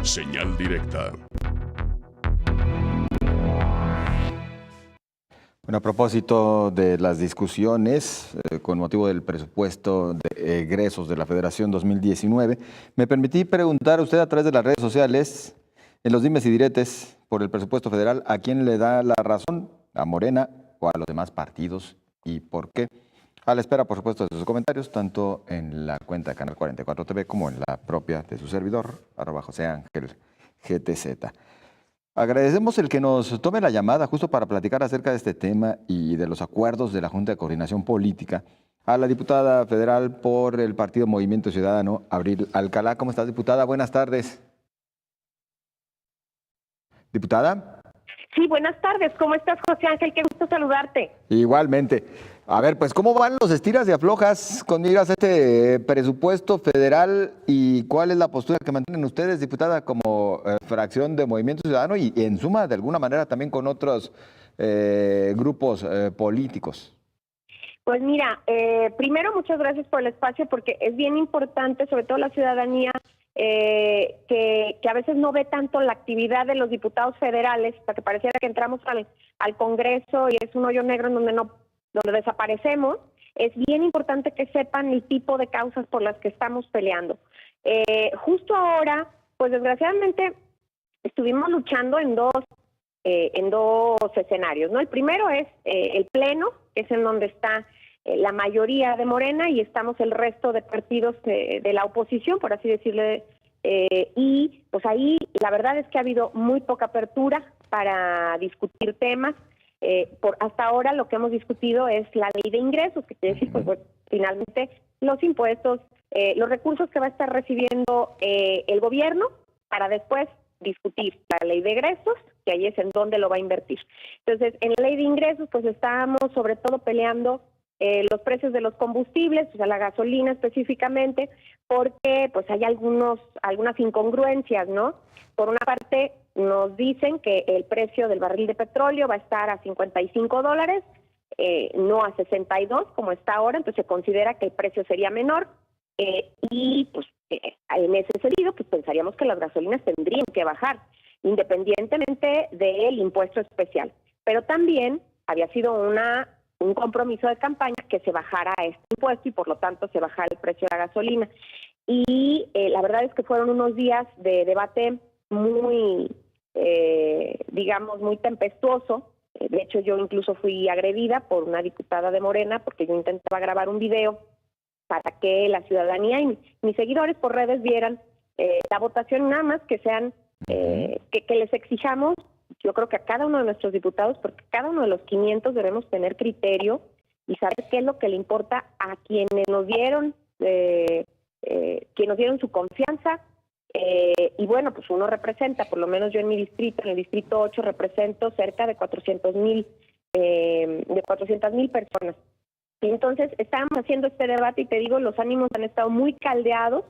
Señal directa. Bueno, a propósito de las discusiones con motivo del presupuesto de egresos de la Federación 2019, me permití preguntar a usted a través de las redes sociales, en los dimes y diretes por el presupuesto federal, ¿a quién le da la razón? ¿A Morena o a los demás partidos? ¿Y por qué? A la espera, por supuesto, de sus comentarios, tanto en la cuenta de Canal 44 TV como en la propia de su servidor, @JoséAngelGTZ. Agradecemos el que nos tome la llamada justo para platicar acerca de este tema y de los acuerdos de la Junta de Coordinación Política a la diputada federal por el Partido Movimiento Ciudadano, Abril Alcalá. ¿Cómo estás, diputada? Buenas tardes. ¿Diputada? Sí, buenas tardes. ¿Cómo estás, José Ángel? Qué gusto saludarte. Igualmente. A ver, pues, ¿cómo van los estiras y aflojas con miras a este presupuesto federal y cuál es la postura que mantienen ustedes, diputada, como fracción de Movimiento Ciudadano y en suma, de alguna manera, también con otros grupos políticos? Pues mira, primero muchas gracias por el espacio porque es bien importante, sobre todo la ciudadanía, que a veces no ve tanto la actividad de los diputados federales, para que pareciera que entramos al Congreso y es un hoyo negro en donde desaparecemos. Es bien importante que sepan el tipo de causas por las que estamos peleando. Justo ahora, pues desgraciadamente estuvimos luchando en dos escenarios, ¿no? El primero es el Pleno, que es en donde está la mayoría de Morena y estamos el resto de partidos de la oposición, por así decirle, y pues ahí la verdad es que ha habido muy poca apertura para discutir temas. Hasta ahora lo que hemos discutido es la ley de ingresos, que quiere decir, pues, finalmente los impuestos, los recursos que va a estar recibiendo el gobierno para después discutir la ley de egresos, que ahí es en donde lo va a invertir. Entonces, en la ley de ingresos, pues estábamos sobre todo peleando los precios de los combustibles, o sea, la gasolina específicamente, porque pues hay algunas incongruencias, ¿no? Por una parte, nos dicen que el precio del barril de petróleo va a estar a $55, no a 62 como está ahora, entonces se considera que el precio sería menor, y pues en ese sentido, pues pensaríamos que las gasolinas tendrían que bajar, independientemente del impuesto especial. Pero también había sido un compromiso de campaña que se bajara este impuesto y por lo tanto se bajara el precio de la gasolina. Y la verdad es que fueron unos días de debate muy, digamos, muy tempestuoso. De hecho, yo incluso fui agredida por una diputada de Morena porque yo intentaba grabar un video para que la ciudadanía y mis seguidores por redes vieran la votación, nada más que sean, que les exijamos, yo creo que a cada uno de nuestros diputados, porque cada uno de los 500 debemos tener criterio y saber qué es lo que le importa a quienes nos dieron su confianza, y bueno, pues uno representa, por lo menos yo en mi distrito, en el distrito 8, represento cerca de 400,000 personas. Y entonces estábamos haciendo este debate y te digo, los ánimos han estado muy caldeados,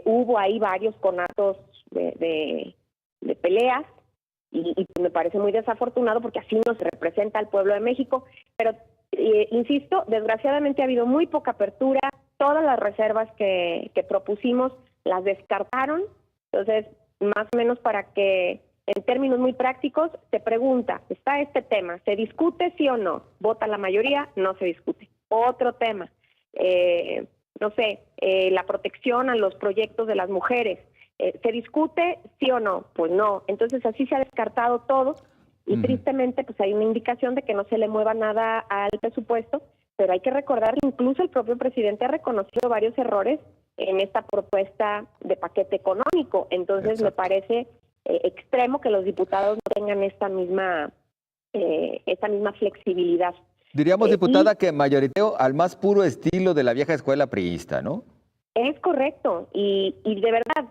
hubo ahí varios conatos de peleas, y me parece muy desafortunado porque así no se representa al pueblo de México, pero insisto, desgraciadamente ha habido muy poca apertura, todas las reservas que propusimos las descartaron. Entonces, más o menos para que en términos muy prácticos se pregunta, ¿está este tema? ¿Se discute sí o no? ¿Vota la mayoría? No se discute. Otro tema, no sé, la protección a los proyectos de las mujeres, ¿se discute sí o no? Pues no. Entonces así se ha descartado todo y tristemente pues hay una indicación de que no se le mueva nada al presupuesto, pero hay que recordar que incluso el propio presidente ha reconocido varios errores en esta propuesta de paquete económico. Entonces Exacto. Me parece extremo que los diputados no tengan esta misma flexibilidad. Diríamos, diputada, que mayoriteo al más puro estilo de la vieja escuela priista, ¿no? Es correcto, y de verdad,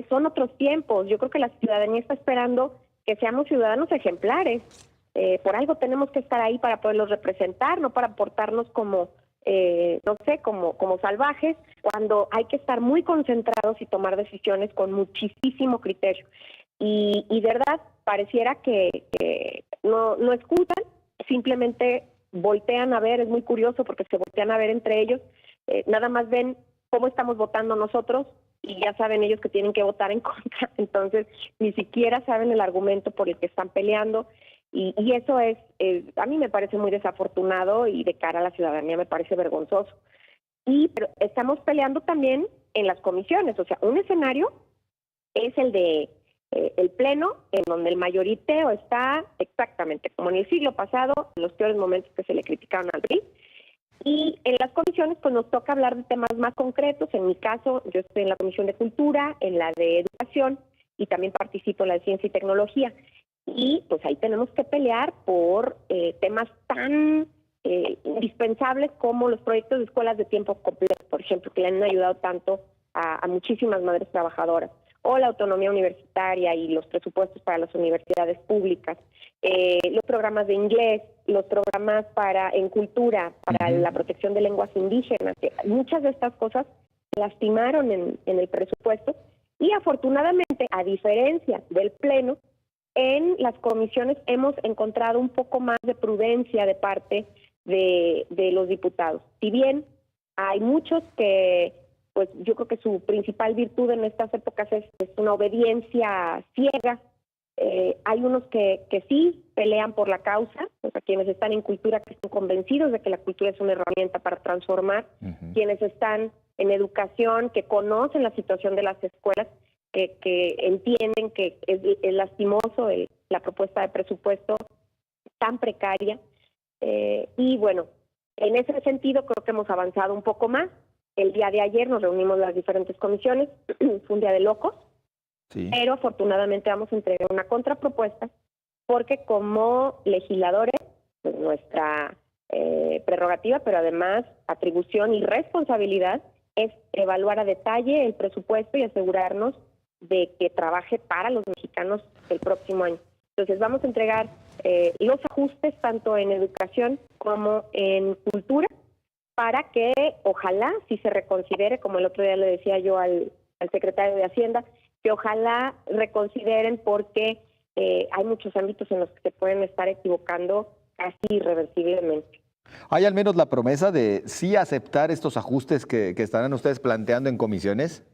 son otros tiempos. Yo creo que la ciudadanía está esperando que seamos ciudadanos ejemplares. Por algo tenemos que estar ahí para poderlos representar, no para portarnos como, no sé, como salvajes, cuando hay que estar muy concentrados y tomar decisiones con muchísimo criterio. Y de verdad, pareciera que no escuchan, simplemente voltean a ver, es muy curioso porque se voltean a ver entre ellos, nada más ven cómo estamos votando nosotros, y ya saben ellos que tienen que votar en contra, entonces ni siquiera saben el argumento por el que están peleando, y eso es, a mí me parece muy desafortunado y de cara a la ciudadanía me parece vergonzoso. Pero estamos peleando también en las comisiones, o sea, un escenario es el de el pleno, en donde el mayoriteo está exactamente como en el siglo pasado, en los peores momentos que se le criticaron al PRI. Y en las comisiones pues nos toca hablar de temas más concretos. En mi caso, yo estoy en la Comisión de Cultura, en la de Educación y también participo en la de Ciencia y Tecnología. Y pues ahí tenemos que pelear por temas tan indispensables como los proyectos de escuelas de tiempo completo, por ejemplo, que le han ayudado tanto a muchísimas madres trabajadoras, o la autonomía universitaria y los presupuestos para las universidades públicas, los programas de inglés, los programas en cultura, para la protección de lenguas indígenas. Muchas de estas cosas lastimaron en el presupuesto y afortunadamente, a diferencia del Pleno, en las comisiones hemos encontrado un poco más de prudencia de parte de los diputados. Si bien hay muchos que, pues yo creo que su principal virtud en estas épocas es una obediencia ciega, hay unos que sí pelean por la causa, o sea, quienes están en cultura que están convencidos de que la cultura es una herramienta para transformar, quienes están en educación, que conocen la situación de las escuelas, que entienden que es lastimoso la propuesta de presupuesto tan precaria. Y bueno, en ese sentido creo que hemos avanzado un poco más. El día de ayer nos reunimos las diferentes comisiones, fue un día de locos, sí, pero afortunadamente vamos a entregar una contrapropuesta porque como legisladores, pues nuestra prerrogativa, pero además atribución y responsabilidad es evaluar a detalle el presupuesto y asegurarnos de que trabaje para los mexicanos el próximo año. Entonces vamos a entregar los ajustes tanto en educación como en cultura para que ojalá si se reconsidere, como el otro día le decía yo al secretario de Hacienda, que ojalá reconsideren porque hay muchos ámbitos en los que se pueden estar equivocando casi irreversiblemente. ¿Hay al menos la promesa de sí aceptar estos ajustes que estarán ustedes planteando en comisiones?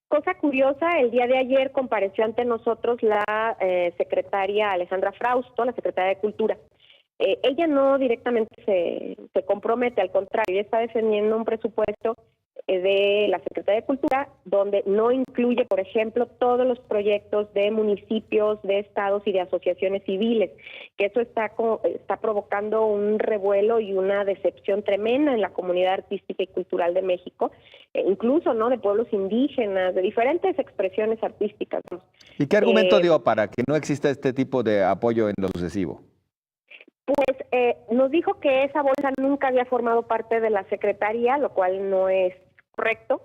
Cosa curiosa, el día de ayer compareció ante nosotros la secretaria Alejandra Frausto, la secretaria de Cultura. Ella no directamente se compromete, al contrario, ella está defendiendo un presupuesto de la Secretaría de Cultura donde no incluye, por ejemplo, todos los proyectos de municipios, de estados y de asociaciones civiles, que eso está provocando un revuelo y una decepción tremenda en la comunidad artística y cultural de México, incluso no de pueblos indígenas, de diferentes expresiones artísticas. ¿Y qué argumento dio para que no exista este tipo de apoyo en lo sucesivo? Pues nos dijo que esa bolsa nunca había formado parte de la Secretaría, lo cual no es correcto,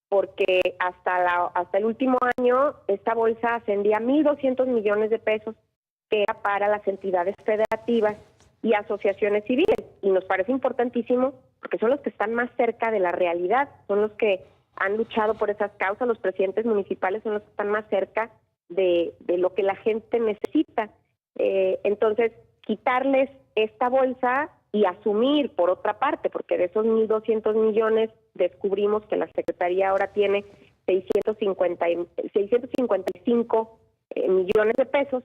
porque hasta el último año esta bolsa ascendía a 1.200 millones de pesos, que era para las entidades federativas y asociaciones civiles. Y nos parece importantísimo porque son los que están más cerca de la realidad, son los que han luchado por esas causas, los presidentes municipales son los que están más cerca de lo que la gente necesita. Entonces, quitarles esta bolsa y asumir por otra parte, porque de esos 1.200 millones descubrimos que la Secretaría ahora tiene 655 millones de pesos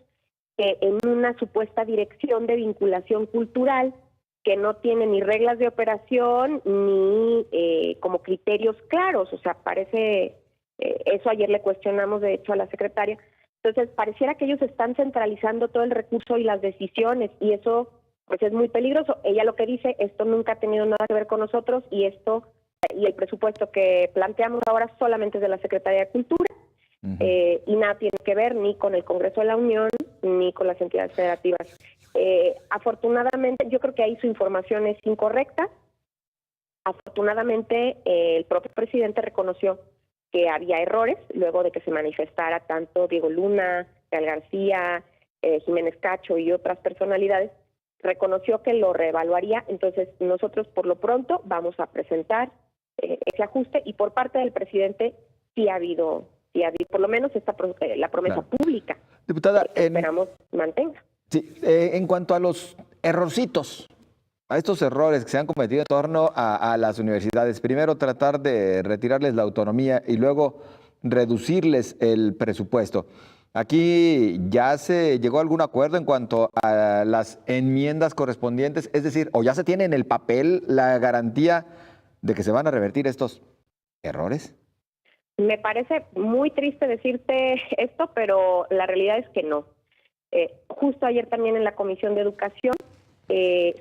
en una supuesta dirección de vinculación cultural que no tiene ni reglas de operación ni como criterios claros. O sea, parece, eso ayer le cuestionamos de hecho a la secretaria. Entonces, pareciera que ellos están centralizando todo el recurso y las decisiones, y eso pues es muy peligroso. Ella lo que dice, esto nunca ha tenido nada que ver con nosotros, y el presupuesto que planteamos ahora solamente es de la Secretaría de Cultura, y nada tiene que ver ni con el Congreso de la Unión, ni con las entidades federativas. Afortunadamente, yo creo que ahí su información es incorrecta. Afortunadamente, el propio presidente reconoció que había errores luego de que se manifestara tanto Diego Luna, Real García, Jiménez Cacho y otras personalidades, reconoció que lo reevaluaría. Entonces nosotros por lo pronto vamos a presentar ese ajuste, y por parte del presidente sí ha habido por lo menos la promesa pública. Diputada, que esperamos mantenga. Sí, en cuanto a los errorcitos, a estos errores que se han cometido en torno a las universidades, primero tratar de retirarles la autonomía y luego reducirles el presupuesto. Aquí ya se llegó a algún acuerdo en cuanto a las enmiendas correspondientes, es decir, o ya se tiene en el papel la garantía de que se van a revertir estos errores. Me parece muy triste decirte esto, pero la realidad es que no. Justo ayer también en la Comisión de Educación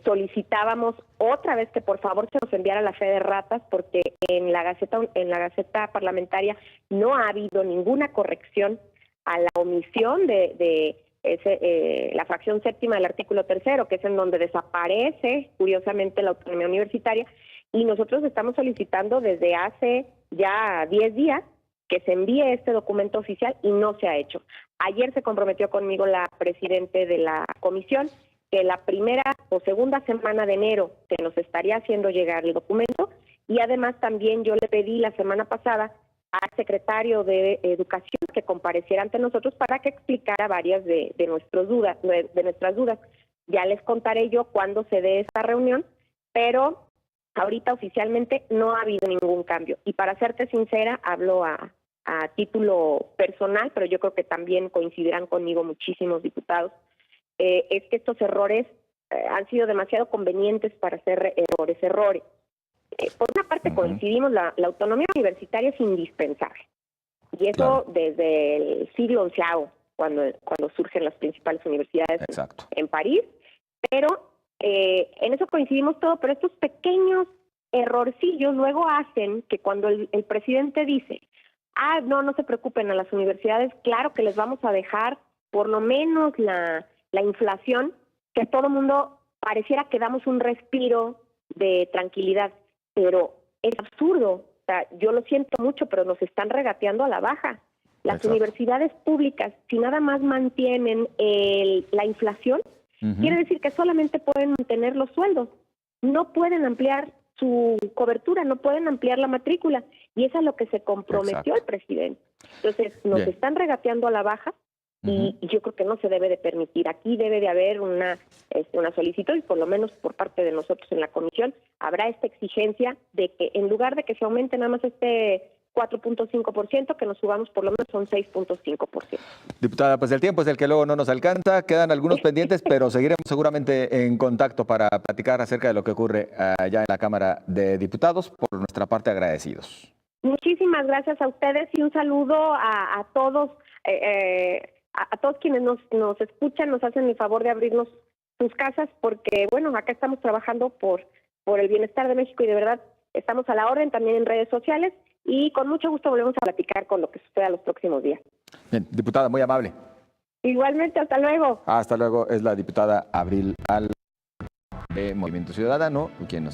solicitábamos otra vez que por favor se nos enviara la fe de ratas, porque en la Gaceta parlamentaria no ha habido ninguna corrección a la omisión de la fracción séptima del artículo 3º, que es en donde desaparece curiosamente la autonomía universitaria, y nosotros estamos solicitando desde hace ya 10 días que se envíe este documento oficial y no se ha hecho. Ayer se comprometió conmigo la presidente de la comisión que la primera o segunda semana de enero se nos estaría haciendo llegar el documento, y además también yo le pedí la semana pasada al secretario de Educación que compareciera ante nosotros para que explicara varias de nuestras dudas. Ya les contaré yo cuándo se dé esta reunión, pero ahorita oficialmente no ha habido ningún cambio. Y para serte sincera, hablo a título personal, pero yo creo que también coincidirán conmigo muchísimos diputados, es que estos errores han sido demasiado convenientes para ser errores. Por una parte coincidimos, la autonomía universitaria es indispensable, y eso desde el siglo XI, cuando surgen las principales universidades en París, pero en eso coincidimos todo, pero estos pequeños errorcillos luego hacen que cuando el presidente dice, no se preocupen, a las universidades, claro que les vamos a dejar por lo menos la inflación, que todo el mundo pareciera que damos un respiro de tranquilidad, pero es absurdo. O sea, yo lo siento mucho, pero nos están regateando a la baja. Las universidades públicas, si nada más mantienen la inflación, quiere decir que solamente pueden mantener los sueldos, no pueden ampliar su cobertura, no pueden ampliar la matrícula, y es a lo que se comprometió el presidente. Entonces, nos están regateando a la baja, y yo creo que no se debe de permitir. Aquí debe de haber una solicitud, y por lo menos por parte de nosotros en la comisión habrá esta exigencia de que en lugar de que se aumente nada más este 4.5%, que nos subamos por lo menos un 6.5%. Diputada, pues el tiempo es el que luego no nos alcanza, quedan algunos pendientes, pero seguiremos seguramente en contacto para platicar acerca de lo que ocurre allá en la Cámara de Diputados. Por nuestra parte, agradecidos. Muchísimas gracias a ustedes y un saludo a todos. A todos quienes nos escuchan, nos hacen el favor de abrirnos sus casas, porque, bueno, acá estamos trabajando por el bienestar de México, y de verdad estamos a la orden también en redes sociales, y con mucho gusto volvemos a platicar con lo que suceda los próximos días. Bien, diputada, muy amable. Igualmente, hasta luego. Hasta luego. Es la diputada Abril Al de Movimiento Ciudadano, quien nos